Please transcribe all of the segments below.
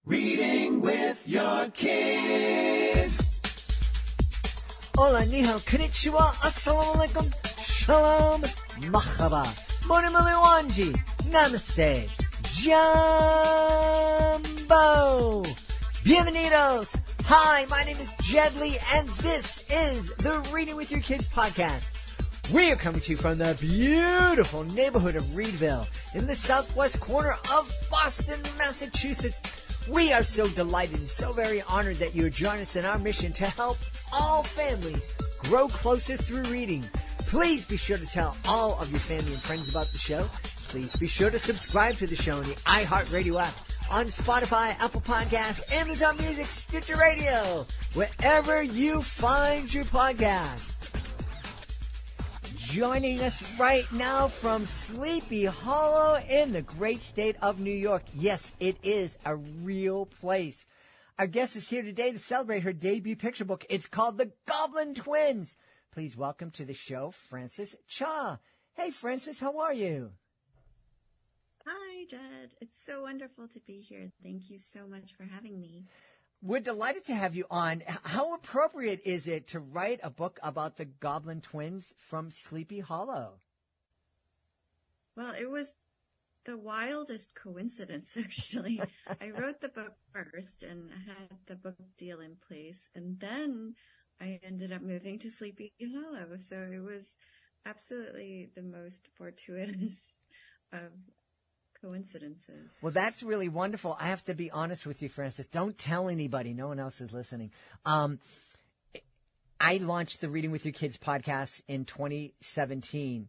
Reading with your kids. Hola, ni hao, konnichiwa, assalamu alaikum, shalom, mahaba, morimuli wanji, namaste, jumbo, bienvenidos. Hi, my name is Jed Lee, and this is the Reading with Your Kids podcast. We are coming to you from the beautiful neighborhood of Reedville in the southwest corner of Boston, Massachusetts. We are so delighted and so very honored that you join us in our mission to help all families grow closer through reading. Please be sure to tell all of your family and friends about the show. Please be sure to subscribe to the show on the iHeartRadio app, on Spotify, Apple Podcasts, Amazon Music, Stitcher Radio, wherever you find your podcast. Joining us right now from Sleepy Hollow in the great state of New York. Yes, it is a real place. Our guest is here today to celebrate her debut picture book. It's called The Goblin Twins. Please welcome to the show, Frances Cha. Hey, Frances, how are you? Hi, Jed. It's so wonderful to be here. Thank you so much for having me. We're delighted to have you on. How appropriate is it to write a book about the Goblin Twins from Sleepy Hollow? Well, it was the wildest coincidence, actually. I wrote the book first and had the book deal in place, and then I ended up moving to Sleepy Hollow. So it was absolutely the most fortuitous of coincidences. Well, that's really wonderful. I have to be honest with you, Frances. Don't tell anybody. No one else is listening. I launched the Reading with Your Kids podcast in 2017,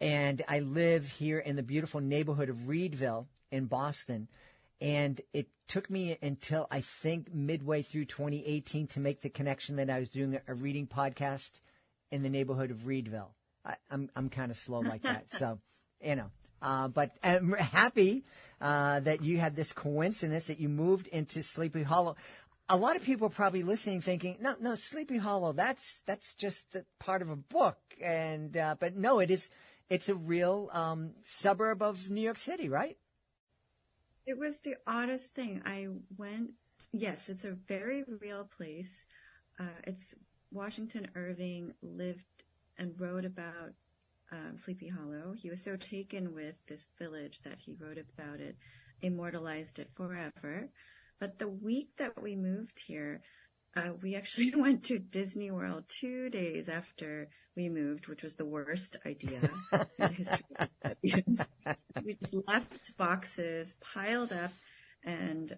and I live here in the beautiful neighborhood of Reedville in Boston. And it took me until I think midway through 2018 to make the connection that I was doing a reading podcast in the neighborhood of Reedville. I'm kind of slow like that. So, you know. But I'm happy that you had this coincidence that you moved into Sleepy Hollow. A lot of people are probably listening thinking, no, Sleepy Hollow, that's just a part of a book. And but no, it's a real suburb of New York City, right? It was the oddest thing. Yes, it's a very real place. It's Washington Irving lived and wrote about Sleepy Hollow. He was so taken with this village that he wrote about it, immortalized it forever. But the week that we moved here, we actually went to Disney World 2 days after we moved, which was the worst idea in the history of ideas. We just left boxes piled up and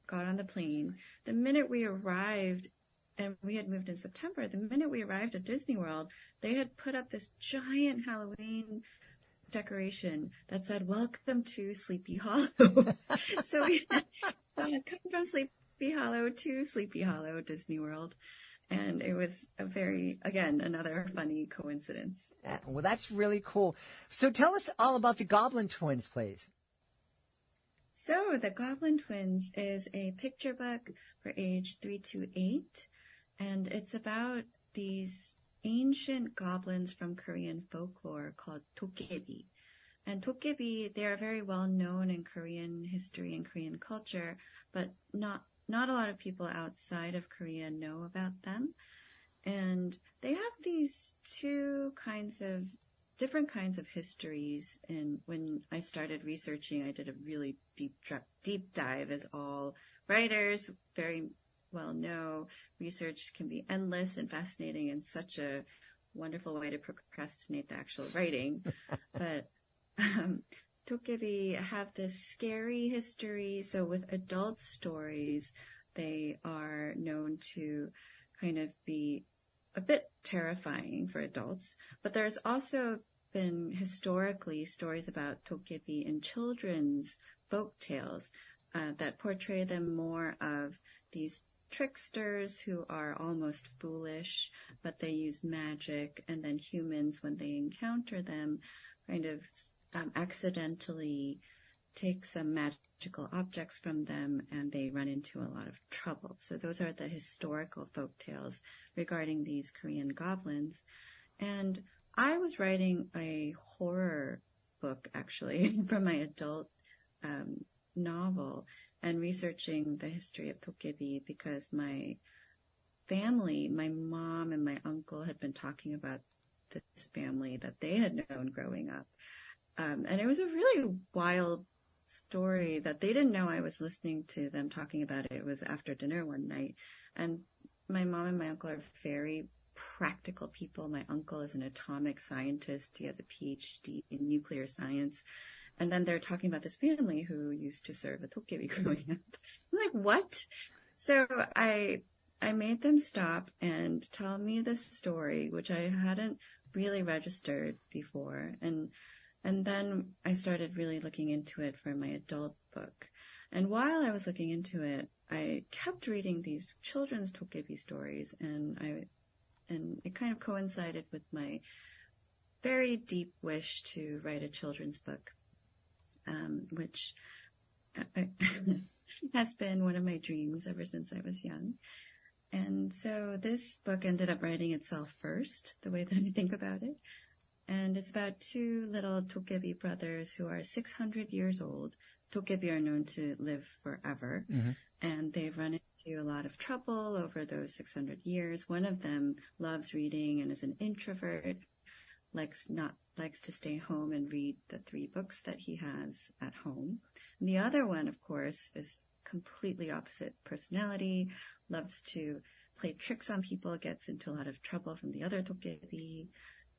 got on the plane. The minute we arrived, and we had moved in September, the minute we arrived at Disney World, they had put up this giant Halloween decoration that said, "Welcome to Sleepy Hollow." So we had come from Sleepy Hollow to Sleepy Hollow, Disney World. And it was another funny coincidence. Well, that's really cool. So tell us all about the Goblin Twins, please. So the Goblin Twins is a picture book for age 3 to 8. And it's about these ancient goblins from Korean folklore called Tokki. And Tokki, they are very well known in Korean history and Korean culture, but not a lot of people outside of Korea know about them. And they have these different kinds of histories. And when I started researching, I did a really deep dive, as all writers very well know. Research can be endless and fascinating and such a wonderful way to procrastinate the actual writing. But Tokki have this scary history. So with adult stories, they are known to kind of be a bit terrifying for adults. But there's also been historically stories about Tokki in children's folk tales that portray them more of these tricksters who are almost foolish, but they use magic, and then humans, when they encounter them, kind of accidentally take some magical objects from them, and they run into a lot of trouble. So those are the historical folk tales regarding these Korean goblins. And I was writing a horror book, actually, from my adult novel. and researching the history of Tokkebi because my family, my mom and my uncle had been talking about this family that they had known growing up. And it was a really wild story that they didn't know I was listening to them talking about it. It was after dinner one night. And my mom and my uncle are very practical people. My uncle is an atomic scientist. He has a PhD in nuclear science. And then they're talking about this family who used to serve a Tokkebi growing up. I'm like, what? So I made them stop and tell me this story, which I hadn't really registered before. And then I started really looking into it for my adult book. And while I was looking into it, I kept reading these children's Tokkebi stories, and it kind of coincided with my very deep wish to write a children's book, which has been one of my dreams ever since I was young. And so this book ended up writing itself first, the way that I think about it. And it's about two little Tokkebi brothers who are 600 years old. Tokkebi are known to live forever. Mm-hmm. And they've run into a lot of trouble over those 600 years. One of them loves reading and is an introvert, likes to stay home and read the 3 books that he has at home. And the other one, of course, is completely opposite personality, loves to play tricks on people, gets into a lot of trouble from the other Tokkebi,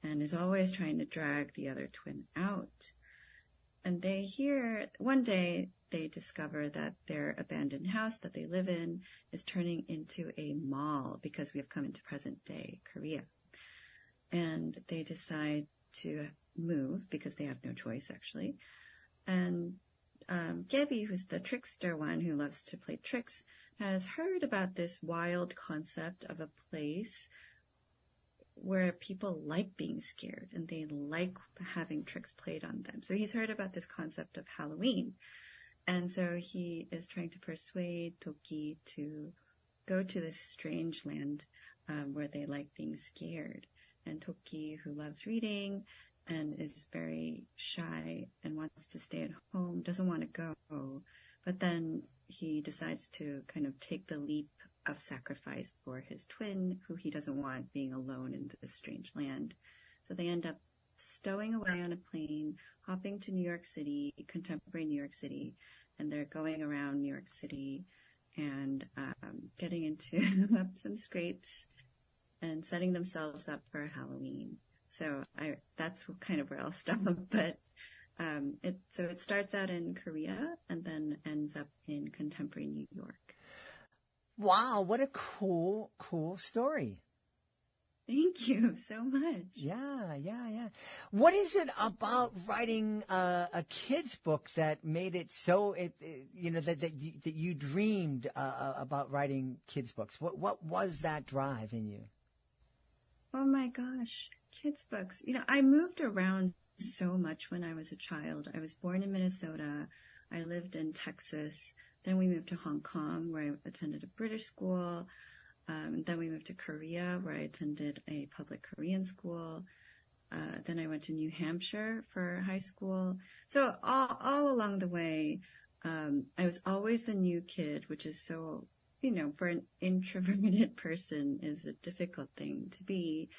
and is always trying to drag the other twin out. And one day they discover that their abandoned house that they live in is turning into a mall because we have come into present day Korea. And they decide to move because they have no choice, actually. And Gibbi, who's the trickster one who loves to play tricks, has heard about this wild concept of a place where people like being scared and they like having tricks played on them. So he's heard about this concept of Halloween. And so he is trying to persuade Tokki to go to this strange land where they like being scared. And Tokki, who loves reading and is very shy and wants to stay at home, doesn't want to go. But then he decides to kind of take the leap of sacrifice for his twin, who he doesn't want being alone in this strange land. So they end up stowing away on a plane, hopping to New York City, contemporary New York City, and they're going around New York City and getting into some scrapes and setting themselves up for Halloween. So that's kind of where I'll stop. But it starts out in Korea and then ends up in contemporary New York. Wow, what a cool story. Thank you so much. Yeah. What is it about writing a kid's book that made it so that you dreamed about writing kids' books? What was that drive in you? Oh my gosh, kids' books. I moved around so much when I was a child. I was born in Minnesota. I lived in Texas. Then we moved to Hong Kong, where I attended a British school. Then we moved to Korea, where I attended a public Korean school. Then I went to New Hampshire for high school. So all along the way, I was always the new kid, which is so, for an introverted person is a difficult thing to be.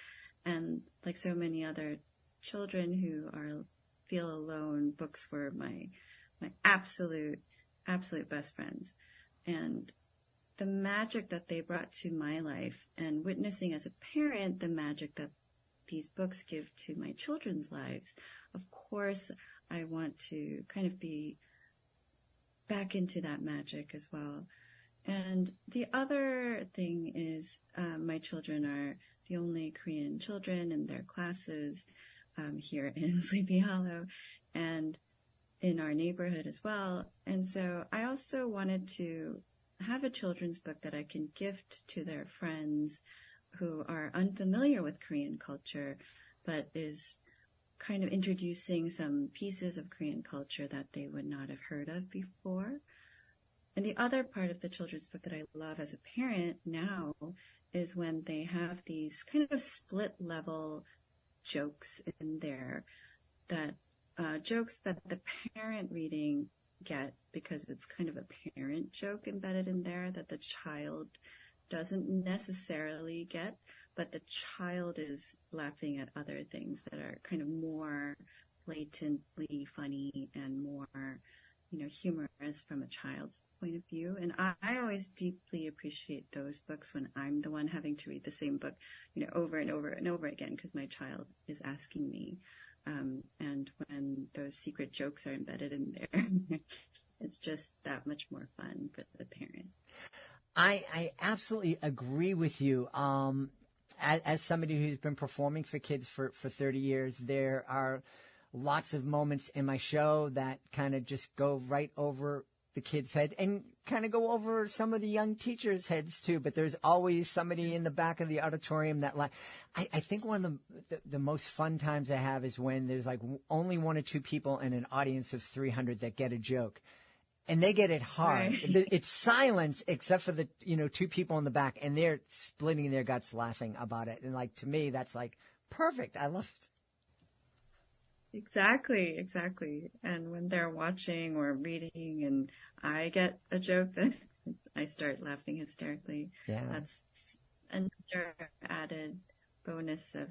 And like so many other children who feel alone, books were my absolute best friends. And the magic that they brought to my life, and witnessing as a parent the magic that these books give to my children's lives, of course I want to kind of be back into that magic as well. And the other thing is my children are the only Korean children in their classes here in Sleepy Hollow and in our neighborhood as well. And so I also wanted to have a children's book that I can gift to their friends who are unfamiliar with Korean culture, but is kind of introducing some pieces of Korean culture that they would not have heard of before. And the other part of the children's book that I love as a parent now is when they have these kind of split level jokes in there, that jokes that the parent reading get, because it's kind of a parent joke embedded in there that the child doesn't necessarily get, but the child is laughing at other things that are kind of more blatantly funny and more, humorous from a child's point of view. And I always deeply appreciate those books when I'm the one having to read the same book, over and over and over again, because my child is asking me. And when those secret jokes are embedded in there, it's just that much more fun for the parent. I absolutely agree with you. As somebody who's been performing for kids for 30 years, there are lots of moments in my show that kind of just go right over the kids' head and kind of go over some of the young teachers' heads too. But there's always somebody in the back of the auditorium that I think one of the most fun times I have is when there's like only one or two people in an audience of 300 that get a joke. And they get it hard. Right. It's silence except for the, two people in the back, and they're splitting their guts laughing about it. And like, to me, that's like perfect. I love it. Exactly. And when they're watching or reading and I get a joke, then I start laughing hysterically. Yeah. That's another added bonus of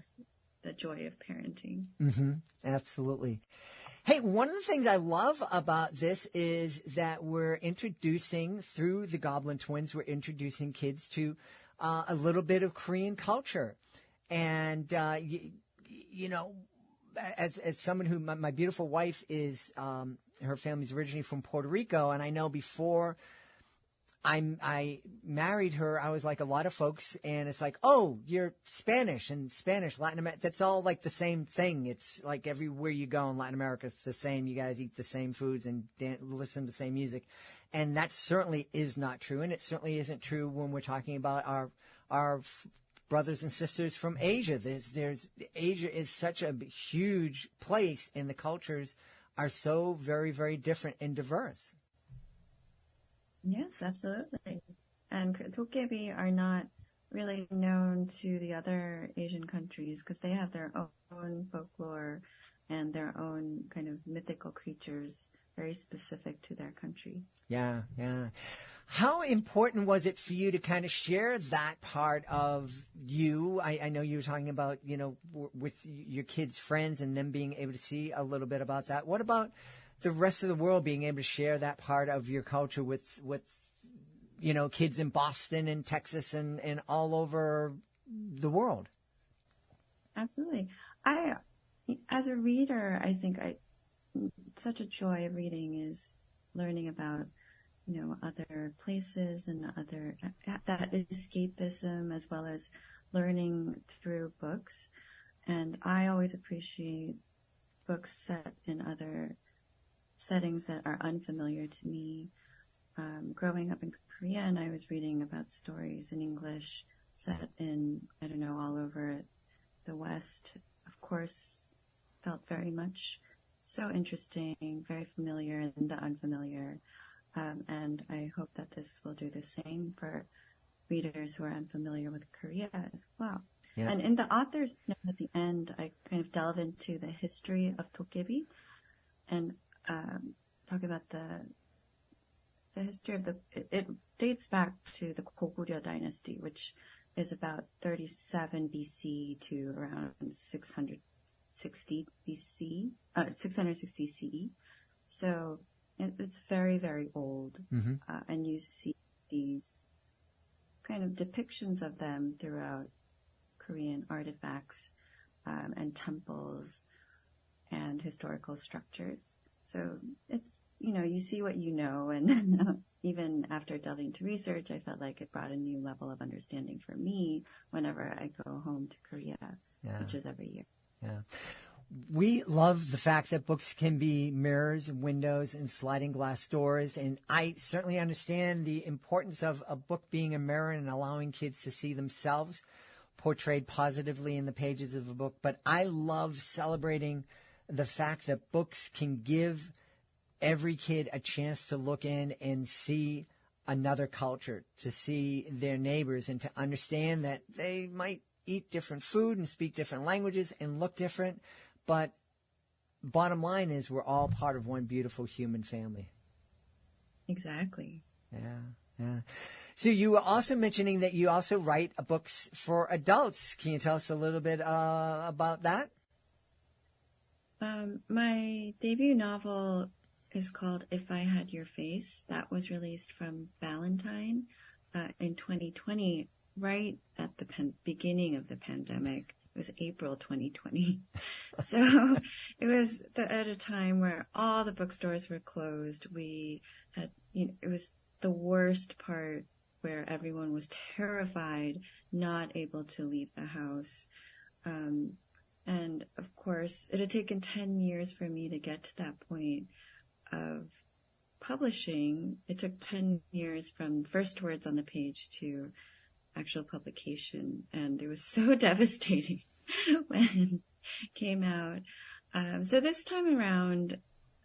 the joy of parenting. Mm-hmm. Absolutely. Hey, one of the things I love about this is that we're introducing, through the Goblin Twins, we're introducing kids to a little bit of Korean culture. And, as someone who, my beautiful wife is, her family's originally from Puerto Rico, and I know before I married her, I was like a lot of folks, and it's like, oh, you're Spanish, Latin America, that's all like the same thing. It's like everywhere you go in Latin America, it's the same. You guys eat the same foods and listen to the same music. And that certainly is not true. And it certainly isn't true when we're talking about our brothers and sisters from Asia. Asia is such a huge place, and the cultures are so very, very different and diverse. Yes, absolutely. And Tokkebi are not really known to the other Asian countries because they have their own folklore and their own kind of mythical creatures very specific to their country. Yeah. How important was it for you to kind of share that part of you? I know you were talking about, with your kids' friends and them being able to see a little bit about that. What about the rest of the world being able to share that part of your culture with kids in Boston and Texas and all over the world? Absolutely. As a reader, I think such a joy of reading is learning about, other places and that escapism, as well as learning through books. And I always appreciate books set in other settings that are unfamiliar to me. Growing up in Korea, and I was reading about stories in English set in, all over the West. Of course, felt very much so interesting, very familiar in the unfamiliar. And I hope that this will do the same for readers who are unfamiliar with Korea as well. Yeah. And in the author's note at the end, I kind of delve into the history of Tokkebi and talk about the history of it dates back to the Goguryeo dynasty, which is about 37 BC to around 660 BC, 660 CE. So it's very, very old. Mm-hmm. And you see these kind of depictions of them throughout Korean artifacts and temples and historical structures. So it's, you see what you know, and even after delving into research, I felt like it brought a new level of understanding for me whenever I go home to Korea, which is every year. Yeah. We love the fact that books can be mirrors and windows and sliding glass doors, and I certainly understand the importance of a book being a mirror and allowing kids to see themselves portrayed positively in the pages of a book. But I love celebrating the fact that books can give every kid a chance to look in and see another culture, to see their neighbors, and to understand that they might eat different food and speak different languages and look different. But bottom line is we're all part of one beautiful human family. Exactly. Yeah. So you were also mentioning that you also write books for adults. Can you tell us a little bit about that? My debut novel is called If I Had Your Face. That was released from Valentine in 2020, right at the beginning of the pandemic. It was April 2020. So it was at a time where all the bookstores were closed. We had, it was the worst part where everyone was terrified, not able to leave the house. And of course, it had taken 10 years for me to get to that point of publishing. It took 10 years from first words on the page to actual publication. And it was so devastating when it came out. So this time around,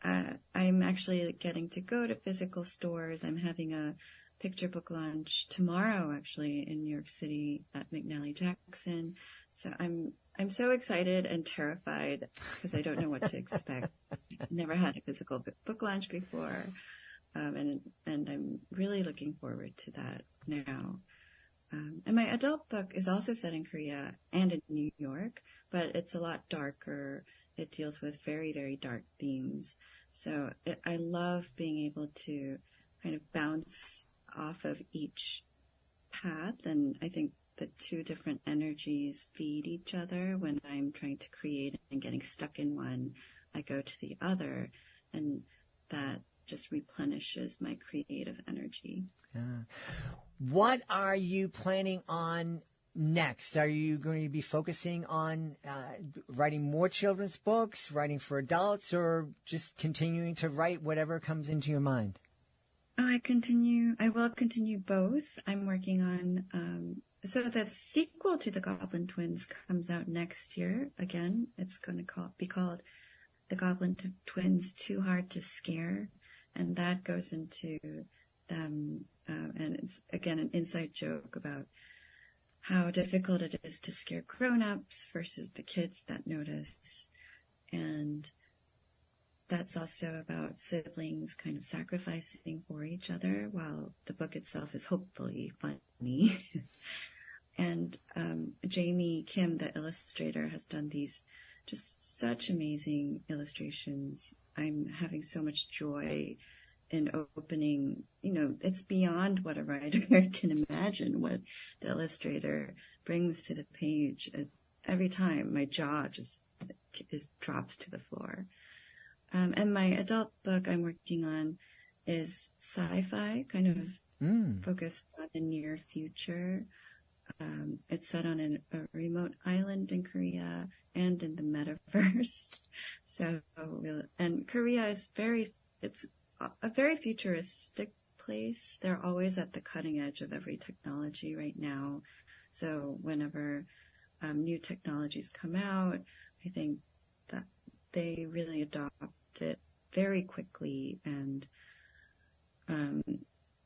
I'm actually getting to go to physical stores. I'm having a picture book launch tomorrow, actually, in New York City at McNally Jackson. So I'm so excited and terrified because I don't know what to expect. Never had a physical book launch before, and I'm really looking forward to that now. And my adult book is also set in Korea and in New York, but it's a lot darker. It deals with very, very dark themes. So I love being able to kind of bounce off of each path, and I think the two different energies feed each other. When I'm trying to create and getting stuck in one, I go to the other, and that just replenishes my creative energy. What are you planning on next? Are you going to be focusing on writing more children's books, writing for adults, or just continuing to write whatever comes into your mind? I will continue both. I'm working on, so the sequel to the Goblin Twins comes out next year. Again, it's going to be called The Goblin Twins Too Hard to Scare. And that goes into them, and it's, again, an inside joke about how difficult it is to scare grown-ups versus the kids that notice. And that's also about siblings kind of sacrificing for each other, while the book itself is hopefully funny. And Jamie Kim, the illustrator, has done these just such amazing illustrations. I'm having so much joy in opening, it's beyond what a writer can imagine, what the illustrator brings to the page. Every time my jaw just drops to the floor. And my adult book I'm working on is sci-fi, kind of focused on the near future. It's set on a remote island in Korea and in the metaverse. And Korea is it's a very futuristic place. They're always at the cutting edge of every technology right now. So whenever new technologies come out, I think that they really adopt it very quickly. And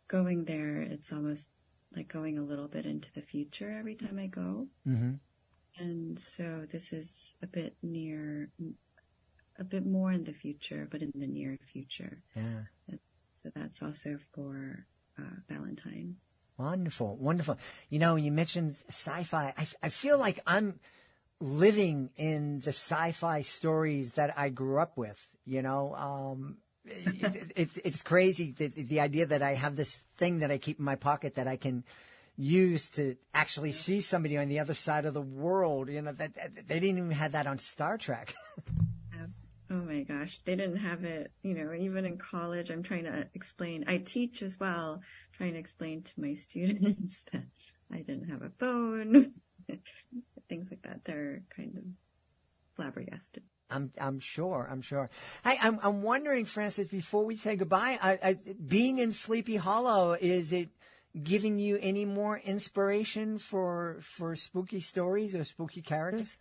going there, it's almost like going a little bit into the future every time I go. Mm-hmm. And so this is a bit more in the future, but in the near future. Yeah. So that's also for Valentine. Wonderful, wonderful. When you mentioned sci-fi, I feel like I'm living in the sci-fi stories that I grew up with. It's crazy the idea that I have this thing that I keep in my pocket that I can use to actually see somebody on the other side of the world. That they didn't even have that on Star Trek. Oh my gosh, they didn't have it. Even in college, I'm trying to explain. I teach as well, trying to explain to my students that I didn't have a phone, things like that. They're kind of flabbergasted. I'm sure. Hey, I'm wondering, Frances, before we say goodbye, being in Sleepy Hollow, is it giving you any more inspiration for spooky stories or spooky characters?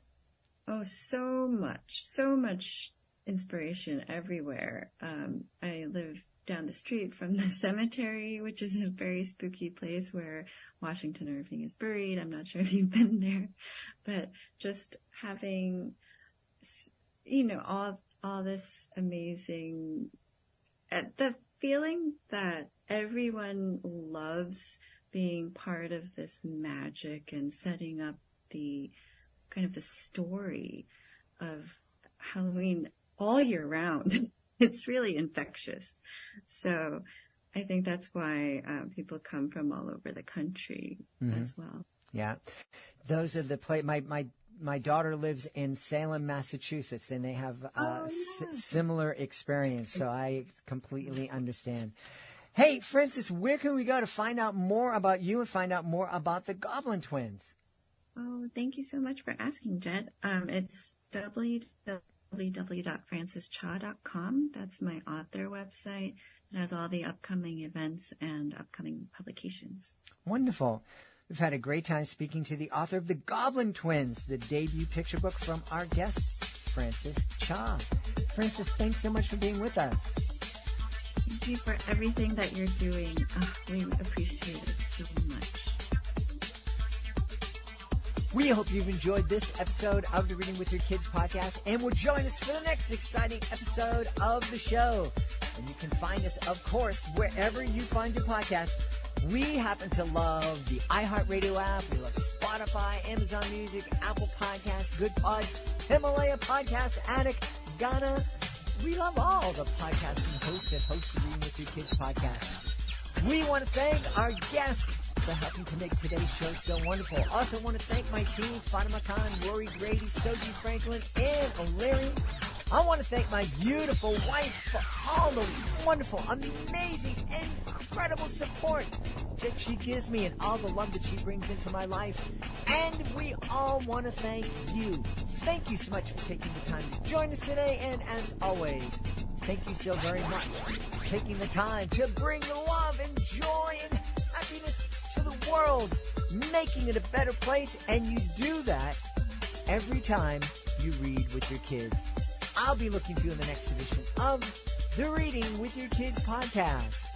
Oh, so much inspiration everywhere. I live down the street from the cemetery, which is a very spooky place where Washington Irving is buried. I'm not sure if you've been there, but just having, all this amazing, the feeling that everyone loves being part of this magic and setting up the kind of the story of Halloween all year round. It's really infectious. So I think that's why people come from all over the country as well. Yeah. Those are the my daughter lives in Salem, Massachusetts, and they have similar experience. So I completely understand. Hey, Frances, where can we go to find out more about you and find out more about the Goblin Twins? Oh, thank you so much for asking, Jed. It's www.francescha.com. That's my author website. It has all the upcoming events and upcoming publications. Wonderful. We've had a great time speaking to the author of The Goblin Twins, the debut picture book from our guest, Frances Cha. Frances, thanks so much for being with us. Thank you for everything that you're doing. We appreciate it so much. We hope you've enjoyed this episode of the Reading with Your Kids podcast and will join us for the next exciting episode of the show. And you can find us, of course, wherever you find your podcast. We happen to love the iHeartRadio app. We love Spotify, Amazon Music, Apple Podcasts, Good Pods, Himalaya Podcast Addict, Ghana. We love all the podcasting hosts that host the Reading with Your Kids podcast. We want to thank our guests for helping to make today's show so wonderful. Also want to thank my team, Fatima Khan, Rory Grady, Soji Franklin, and O'Leary. I want to thank my beautiful wife for all the wonderful, amazing, incredible support that she gives me and all the love that she brings into my life. And we all want to thank you. Thank you so much for taking the time to join us today. And as always, thank you so very much for taking the time to bring love and joy and happiness to the world, making it a better place. And you do that every time you read with your kids. I'll be looking for you in the next edition of the Reading with Your Kids podcast.